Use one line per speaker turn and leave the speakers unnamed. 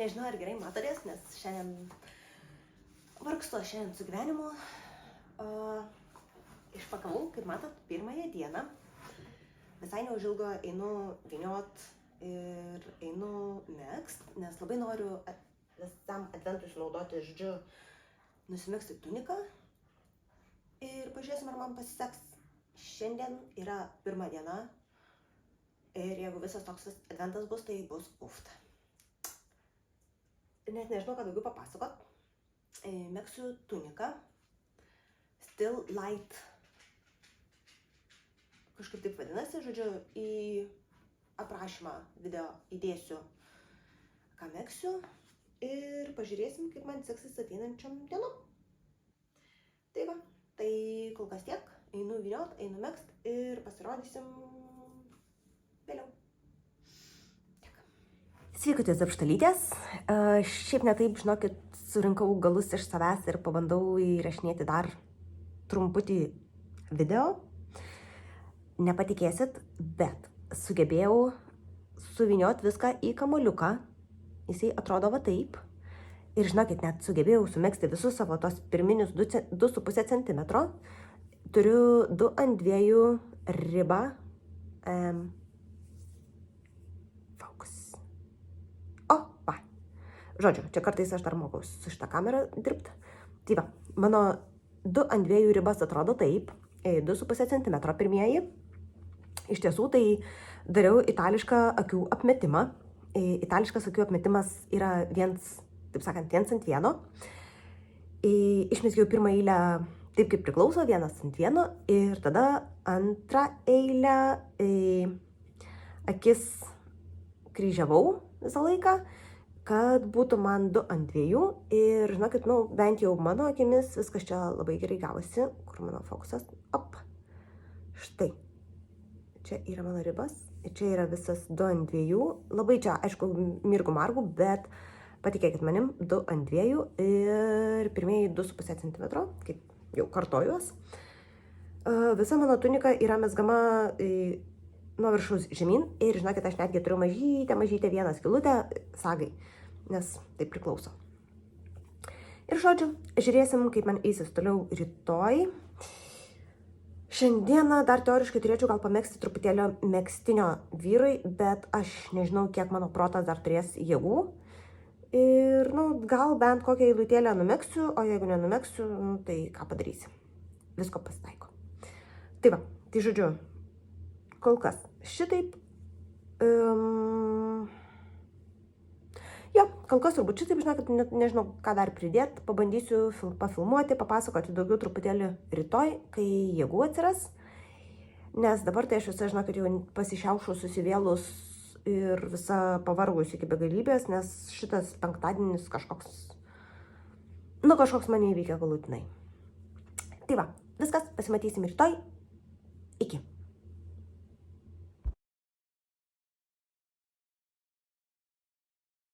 Nežinau, ar gerai matotės, nes šiandien vargstu šiandien su gyvenimu. Išpakavau, kaip matot, pirmąją dieną. Visai neužilgo einu vyniot ir einu megzt, nes labai noriu visam adventui sunaudoti, žodžiu, nusimegzti tuniką. Ir pažiūrėsim, ar man pasiseks. Šiandien yra pirma diena. Ir jeigu visas toks adventas bus, tai bus ufta. Net nežinau, ką daugiau papasakot. Megsiu tuniką. Still Light. Kažkaip taip vadinasi, žodžiu, į aprašymą video įdėsiu, ką megsiu. Ir pažiūrėsim, kaip man seksis ateinančiom dienom. Tai va, tai kol kas tiek. Einu vyniot, einu megzt ir pasirodysim vėliau. Tiek. Sveikutės apštalytės. Šiaip ne taip, žinokit, surinkau galus iš savęs ir pabandau įrašinėti dar trumputį video. Nepatikėsit, bet sugebėjau suvyniot viską į kamuoliuką. Jisai atrodo va taip. Ir žinokit, net sugebėjau sumegzti visus savo tos pirminius 2,5 cm. Turiu 2 ant 2 ribą. Fokus. O, va. Žodžiu, čia kartais aš dar mokaus su šitą kamerą dirbti. Tai va, mano 2 ant 2 ribas atrodo taip. 2,5 cm pirmieji. Iš tiesų, tai dariau itališką akių apmetimą. Itališkas akių apmetimas yra viens, taip sakant, 1 ant 1. Išmezgiau pirmą eilę taip, kaip priklauso, 1 ant 1. Ir tada antrą eilę akis kryžiavau visą laiką, kad būtų man 2 ant 2. Ir žinokit, bent jau mano akimis viskas čia labai gerai gavosi. Kur mano fokusas? Op. Štai. Čia yra mano ribas. Ir čia yra visas 2 ant 2. Labai čia, aišku, mirgų margų, bet patikėkit manim, 2 ant 2 ir pirmieji 2,5 cm, kaip jau kartojuos. Visa mano tunika yra mezgama nuo viršaus žemyn ir, žinokit, aš netgi turiu mažytę vieną skylutę sagai, nes tai priklauso. Ir žodžiu, žiūrėsim, kaip man eisis toliau rytoj. Šiandieną dar teoriškai turėčiau gal pamegzti truputėlio megztinio vyrui, bet aš nežinau, kiek mano protas dar turės jėgų. Ir, gal bent kokią eilutėlę numegsiu, o jeigu nenumegsiu, tai ką padarysi. Visko pasitaiko. Tai va, tai žodžiu, kol kas šitaip. Jo, kol kas turbūt šitaip, žinokit, nežinau, ką dar pridėti. Pabandysiu pafilmuoti, papasakoti daugiau truputėlį rytoj, kai jėgų atsiras. Nes dabar tai aš visą, žinokit, jau pasišiaušau susivėlus ir visa pavargus iki begalybės, nes šitas penktadienis kažkoks mane įveikia galutinai. Tai va, viskas, pasimatysim rytoj. Iki.